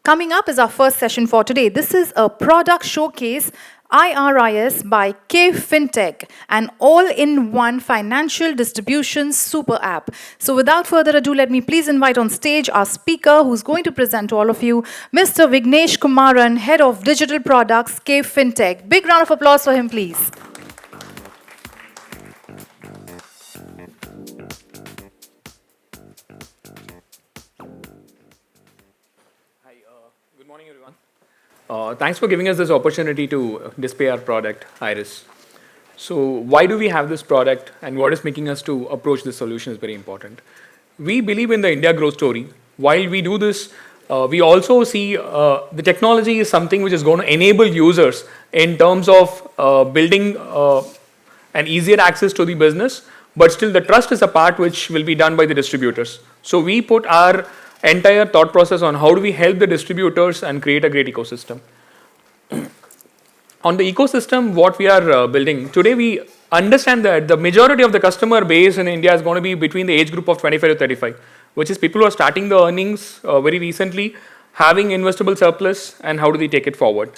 Coming up is our first session for today. This is a product showcase, IRIS by KFintech, an all-in-one financial distribution super app. So without further ado, let me please invite on stage our speaker who's going to present to all of you, Mr. Vignesh Kumaran, Head of Digital Products, KFintech. Big round of applause for him, please. Good morning, everyone. Thanks for giving us this opportunity to display our product, Iris. So why do we have this product and what is making us to approach this solution is very important. We believe in the India growth story. While we do this, we also see the technology is something which is going to enable users in terms of building an easier access to the business, but still the trust is a part which will be done by the distributors. So we put our entire thought process on how do we help the distributors and create a great ecosystem. On the ecosystem, what we are building, today we understand that the majority of the customer base in India is going to be between the age group of 25 to 35, which is people who are starting the earnings very recently, having investable surplus, and how do they take it forward.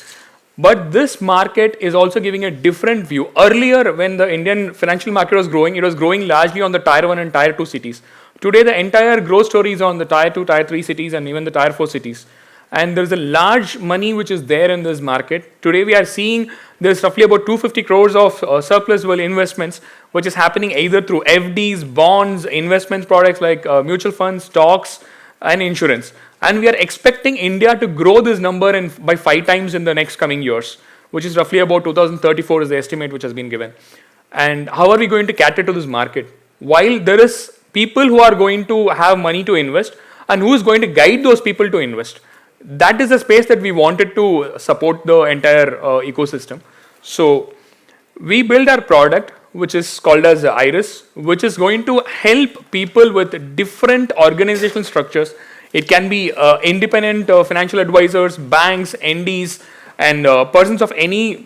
But this market is also giving a different view. Earlier, when the Indian financial market was growing, it was growing largely on the Tier 1 and Tier 2 cities. Today, the entire growth story is on the Tier 2, Tier 3 cities and even the Tier 4 cities. And there's a large money which is there in this market. Today, we are seeing there's roughly about 250 crores of surplus well investments, which is happening either through FDs, bonds, investment products like mutual funds, stocks, and insurance. And we are expecting India to grow this number by 5 times in the next coming years, which is roughly about 2034 is the estimate which has been given. And how are we going to cater to this market? While there is people who are going to have money to invest and who is going to guide those people to invest. That is the space that we wanted to support the entire ecosystem. So we build our product, which is called as Iris, which is going to help people with different organizational structures. It can be independent financial advisors, banks, NDs, and persons of any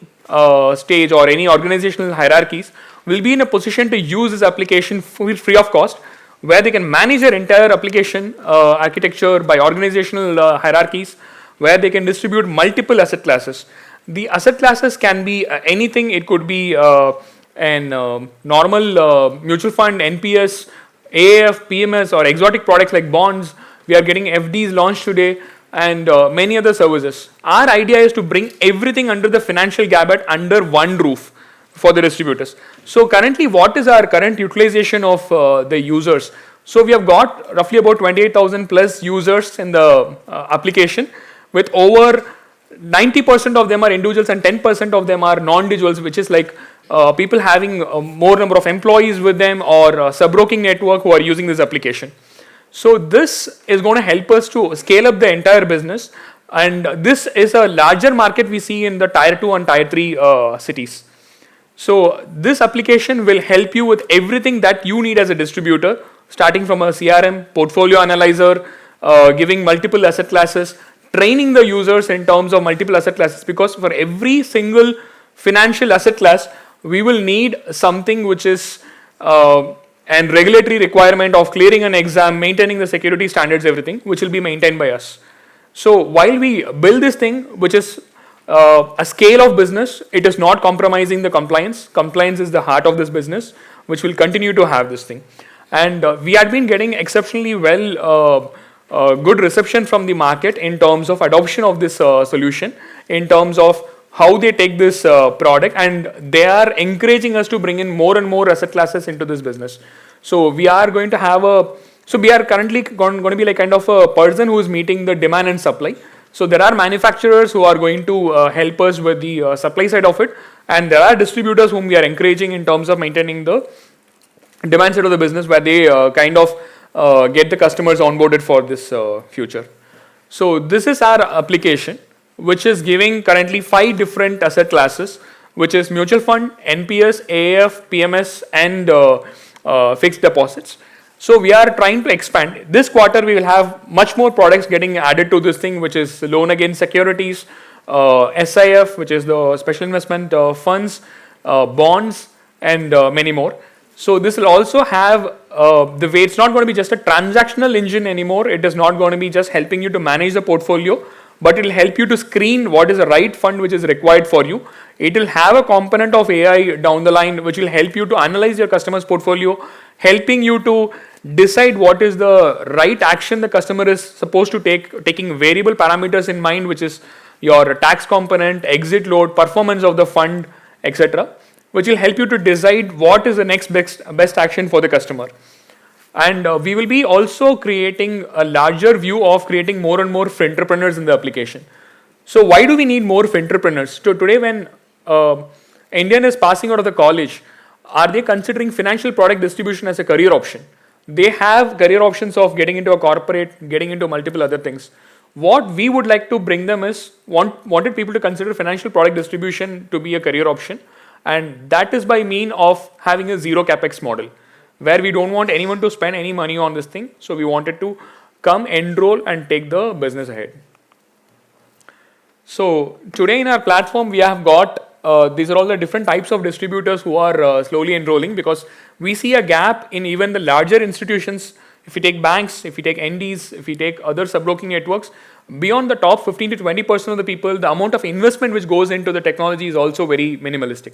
stage or any organizational hierarchies will be in a position to use this application free of cost, where they can manage their entire application architecture by organizational hierarchies, where they can distribute multiple asset classes. The asset classes can be anything. It could be an normal mutual fund, NPS, AAF, PMS, or exotic products like bonds. We are getting FDs launched today and many other services. Our idea is to bring everything under the financial gamut under one roof for the distributors. So currently, what is our current utilization of the users? So we have got roughly about 28,000 plus users in the application, with over 90% of them are individuals and 10% of them are non-individuals, which is like people having more number of employees with them or sub-broking network who are using this application. So this is going to help us to scale up the entire business, and this is a larger market we see in the Tier 2 and Tier 3 cities. So this application will help you with everything that you need as a distributor, starting from a CRM, portfolio analyzer, giving multiple asset classes, training the users in terms of multiple asset classes, because for every single financial asset class, we will need something which is and regulatory requirement of clearing an exam, maintaining the security standards, everything, which will be maintained by us. So while we build this thing, which is a scale of business, it is not compromising the compliance. Compliance is the heart of this business, which will continue to have this thing. And we had been getting exceptionally good reception from the market in terms of adoption of this solution, in terms of how they take this product, and they are encouraging us to bring in more and more asset classes into this business. So we are going to have we are currently going to be like kind of a person who is meeting the demand and supply. So there are manufacturers who are going to help us with the supply side of it, and there are distributors whom we are encouraging in terms of maintaining the demand side of the business, where they kind of get the customers onboarded for this future. So this is our application, which is giving currently 5 different asset classes, which is mutual fund, NPS, AAF, PMS, and fixed deposits. So we are trying to expand. This quarter, we will have much more products getting added to this thing, which is loan against securities, SIF, which is the special investment funds, bonds, and many more. So this will also have the way it's not going to be just a transactional engine anymore. It is not going to be just helping you to manage the portfolio, but it will help you to screen what is the right fund which is required for you. It will have a component of AI down the line which will help you to analyze your customer's portfolio, helping you to decide what is the right action the customer is supposed to take, taking variable parameters in mind, which is your tax component, exit load, performance of the fund, etc., which will help you to decide what is the next best action for the customer. And we will be also creating a larger view of creating more and more entrepreneurs in the application. So why do we need more entrepreneurs? So today when Indian is passing out of the college, are they considering financial product distribution as a career option? They have career options of getting into a corporate, getting into multiple other things. What we would like to bring them is wanted people to consider financial product distribution to be a career option, and that is by mean of having a zero capex model, where we don't want anyone to spend any money on this thing. So we wanted to come, enroll, and take the business ahead. So today in our platform, we have got these are all the different types of distributors who are slowly enrolling, because we see a gap in even the larger institutions. If we take banks, if we take NDs, if we take other sub-broking networks, beyond the top 15 to 20% of the people, the amount of investment which goes into the technology is also very minimalistic.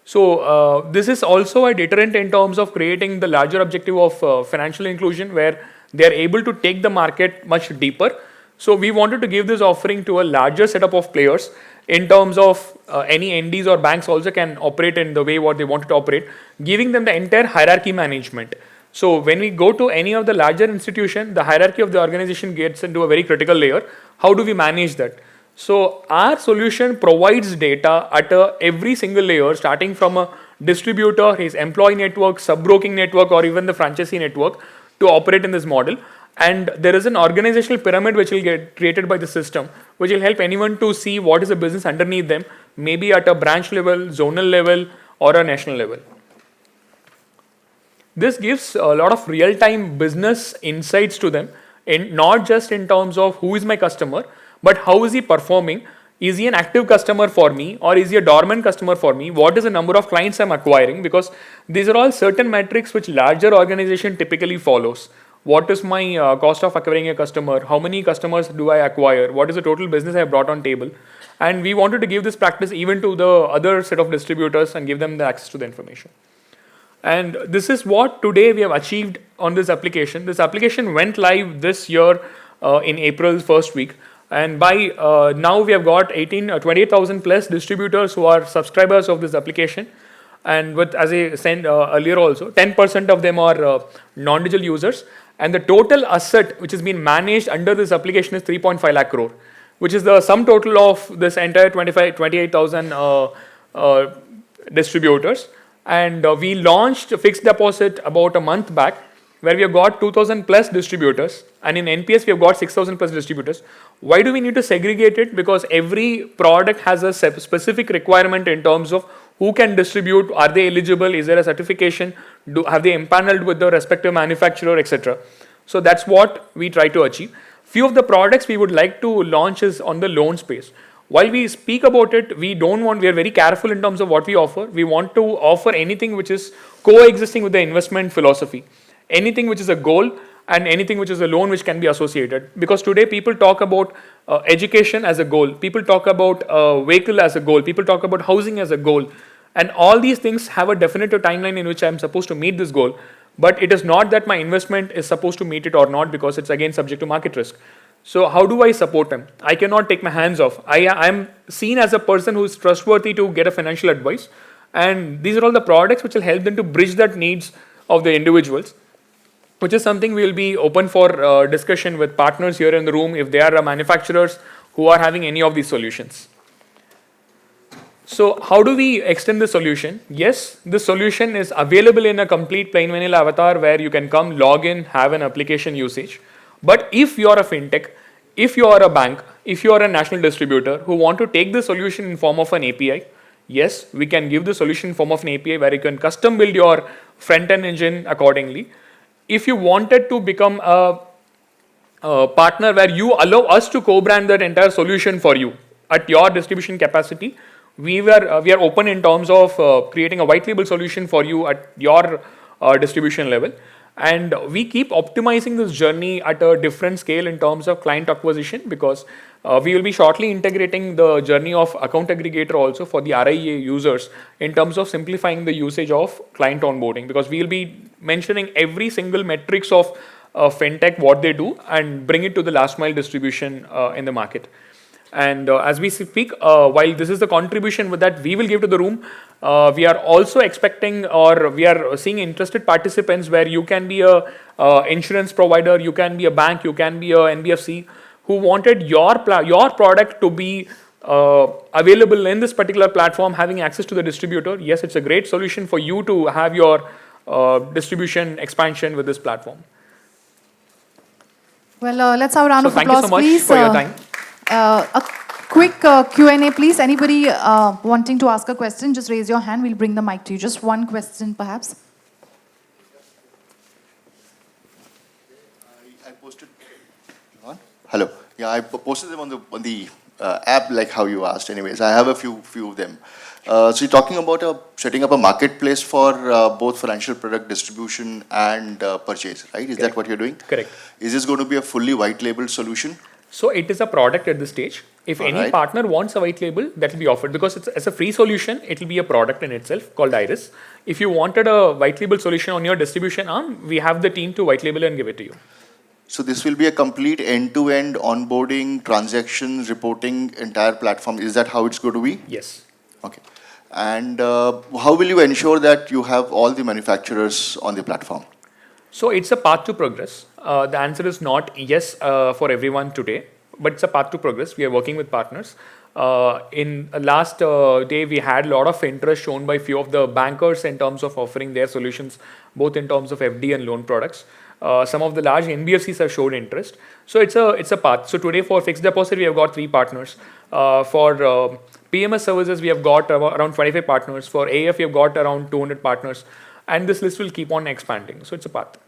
So this is also a deterrent in terms of creating the larger objective of financial inclusion, where they are able to take the market much deeper. So we wanted to give this offering to a larger setup of players in terms of any NDs or banks also can operate in the way what they wanted to operate, giving them the entire hierarchy management. So when we go to any of the larger institution, the hierarchy of the organization gets into a very critical layer. How do we manage that? So our solution provides data at every single layer, starting from a distributor, his employee network, sub-broking network, or even the franchisee network, to operate in this model. And there is an organizational pyramid which will get created by the system, which will help anyone to see what is the business underneath them, maybe at a branch level, zonal level, or a national level. This gives a lot of real-time business insights to them, not just in terms of who is my customer, but how is he performing? Is he an active customer for me, or is he a dormant customer for me? What is the number of clients I'm acquiring? Because these are all certain metrics which larger organization typically follows. What is my cost of acquiring a customer? How many customers do I acquire? What is the total business I brought on table? And we wanted to give this practice even to the other set of distributors and give them the access to the information. And this is what today we have achieved on this application. This application went live this year in April's first week. And by now we have got 28,000 plus distributors who are subscribers of this application. And with, as I said earlier also, 10% of them are non-digital users. And the total asset which has been managed under this application is 3.5 lakh crore, which is the sum total of this entire 28,000 distributors. And we launched fixed deposit about a month back, where we have got 2,000 plus distributors, and in NPS we have got 6,000 plus distributors. Why do we need to segregate it? Because every product has a specific requirement in terms of who can distribute, are they eligible, is there a certification, have they empaneled with the respective manufacturer, etc. So that's what we try to achieve. Few of the products we would like to launch is on the loan space. While we speak about it, we are very careful in terms of what we offer. We want to offer anything which is coexisting with the investment philosophy. Anything which is a goal and anything which is a loan which can be associated. Because today people talk about education as a goal. People talk about vehicle as a goal. People talk about housing as a goal. And all these things have a definitive timeline in which I am supposed to meet this goal. But it is not that my investment is supposed to meet it or not, because it's again subject to market risk. So how do I support them? I cannot take my hands off. I am seen as a person who is trustworthy to get a financial advice. And these are all the products which will help them to bridge that needs of the individuals, which is something we will be open for discussion with partners here in the room if they are manufacturers who are having any of these solutions. So how do we extend the solution? Yes, this solution is available in a complete plain vanilla avatar where you can come, log in, have an application usage. But if you are a fintech, if you are a bank, if you are a national distributor who want to take the solution in form of an API, yes, we can give the solution in form of an API where you can custom build your front-end engine accordingly. If you wanted to become a partner where you allow us to co-brand that entire solution for you at your distribution capacity, we are open in terms of creating a white label solution for you at your distribution level. And we keep optimizing this journey at a different scale in terms of client acquisition, because we will be shortly integrating the journey of account aggregator also for the RIA users in terms of simplifying the usage of client onboarding, because we will be mentioning every single metrics of fintech, what they do, and bring it to the last mile distribution in the market. And as we speak, while this is the contribution with that we will give to the room, we are also expecting, or we are seeing interested participants where you can be a insurance provider, you can be a bank, you can be a NBFC who wanted your product to be available in this particular platform, having access to the distributor. Yes, it's a great solution for you to have your distribution expansion with this platform. Well, let's have a round of Thank you applause, so much please. for your time. A quick Q&A, please. Anybody wanting to ask a question, just raise your hand. We'll bring the mic to you. Just one question, perhaps. I posted. Hello. Yeah, I posted them on the app, like how you asked. Anyways, I have a few of them. So you're talking about setting up a marketplace for both financial product distribution and purchase, right? Is that what you're doing? Correct. Is this going to be a fully white labeled solution? So it is a product at this stage. If any partner wants a white label, that will be offered, because it's a free solution. It will be a product in itself called Iris. If you wanted a white label solution on your distribution arm, we have the team to white label and give it to you. So this will be a complete end-to-end onboarding, transactions, reporting, entire platform. Is that how it's going to be? Yes. Okay. And how will you ensure that you have all the manufacturers on the platform? So it's a path to progress. The answer is not yes for everyone today, but it's a path to progress. We are working with partners. In last day, we had a lot of interest shown by few of the bankers in terms of offering their solutions, both in terms of FD and loan products. Some of the large NBFCs have showed interest. So it's a path. So today for fixed deposit, we have got 3 partners. For PMS services, we have got around 25 partners. For AF, we have got around 200 partners. And this list will keep on expanding. So it's a path.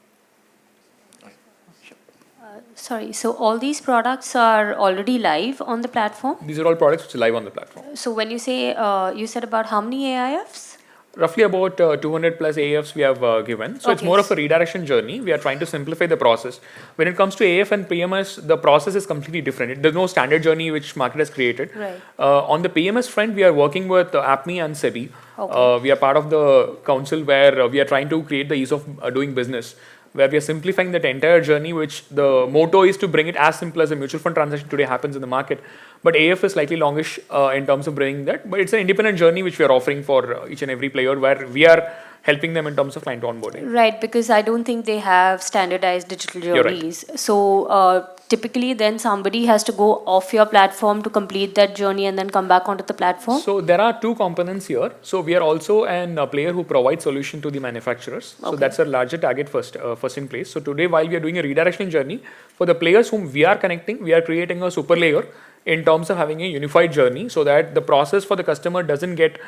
Sorry, so all these products are already live on the platform? These are all products which are live on the platform. So when you say, you said about how many AIFs? Roughly about 200 plus AFs we have given. So it's more of a redirection journey. We are trying to simplify the process. When it comes to AF and PMS, the process is completely different. There's no standard journey which market has created. Right. On the PMS front, we are working with APME and SEBI. We are part of the council where we are trying to create the ease of doing business, where we are simplifying that entire journey, which the motto is to bring it as simple as a mutual fund transaction today happens in the market. But AF is slightly longish in terms of bringing that. But it's an independent journey which we are offering for each and every player, where we are helping them in terms of client onboarding. Right, because I don't think they have standardized digital journeys. Right. So typically then somebody has to go off your platform to complete that journey and then come back onto the platform? So there are 2 components here. So we are also a player who provides solution to the manufacturers. So that's a larger target first in place. So today, while we are doing a redirection journey, for the players whom we are connecting, we are creating a super layer in terms of having a unified journey, so that the process for the customer doesn't get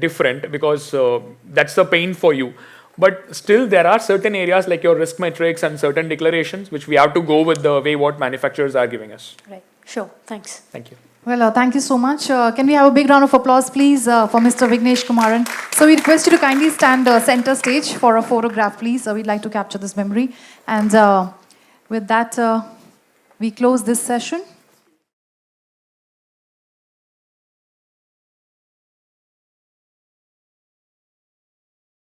different, because that's the pain for you. But still, there are certain areas like your risk metrics and certain declarations which we have to go with the way what manufacturers are giving us. Right. Sure. Thanks. Thank you. Well, thank you so much. Can we have a big round of applause, please, for Mr. Vignesh Kumaran? So we request you to kindly stand center stage for a photograph, please. We'd like to capture this memory. And with that, we close this session.